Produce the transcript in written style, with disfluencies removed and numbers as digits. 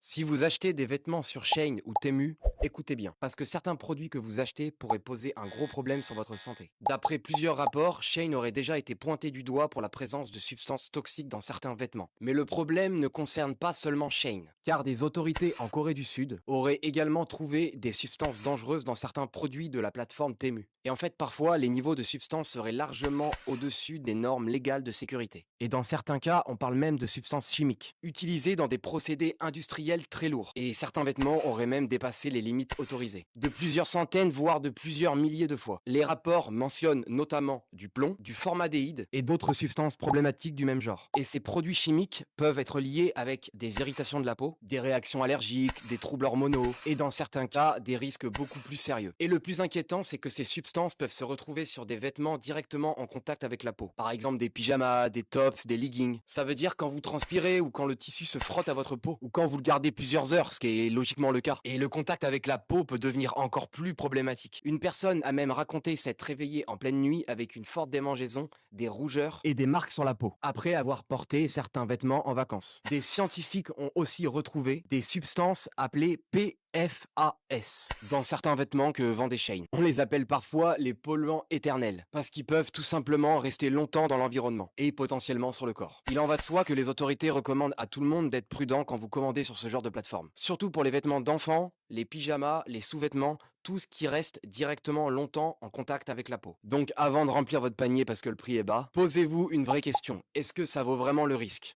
Si vous achetez des vêtements sur Shein ou Temu, écoutez bien, parce que certains produits que vous achetez pourraient poser un gros problème sur votre santé. D'après plusieurs rapports, Shein aurait déjà été pointé du doigt pour la présence de substances toxiques dans certains vêtements. Mais le problème ne concerne pas seulement Shein, car des autorités en Corée du Sud auraient également trouvé des substances dangereuses dans certains produits de la plateforme Temu. Et en fait, parfois, les niveaux de substances seraient largement au-dessus des normes légales de sécurité. Et dans certains cas, on parle même de substances chimiques, utilisées dans des procédés industriels très lourds. Et certains vêtements auraient même dépassé les limites autorisées, de plusieurs centaines, voire de plusieurs milliers de fois. Les rapports mentionnent notamment du plomb, du formaldéhyde et d'autres substances problématiques du même genre. Et ces produits chimiques peuvent être liés avec des irritations de la peau, des réactions allergiques, des troubles hormonaux, et dans certains cas, des risques beaucoup plus sérieux. Et le plus inquiétant, c'est que ces substances peuvent se retrouver sur des vêtements directement en contact avec la peau. Par exemple, des pyjamas, des tops, des leggings. Ça veut dire quand vous transpirez ou quand le tissu se frotte à votre peau, ou quand vous le gardez plusieurs heures, ce qui est logiquement le cas. Et le contact avec la peau peut devenir encore plus problématique. Une personne a même raconté s'être réveillée en pleine nuit avec une forte démangeaison, des rougeurs et des marques sur la peau, après avoir porté certains vêtements en vacances. Des scientifiques ont aussi retrouvé des substances appelées PFAS dans certains vêtements que vendait Shein. On les appelle parfois les polluants éternels, parce qu'ils peuvent tout simplement rester longtemps dans l'environnement et potentiellement sur le corps. Il en va de soi que les autorités recommandent à tout le monde d'être prudent quand vous commandez sur ce genre de plateforme. Surtout pour les vêtements d'enfants, les pyjamas, les sous-vêtements, tout ce qui reste directement longtemps en contact avec la peau. Donc avant de remplir votre panier parce que le prix est bas, posez-vous une vraie question. Est-ce que ça vaut vraiment le risque ?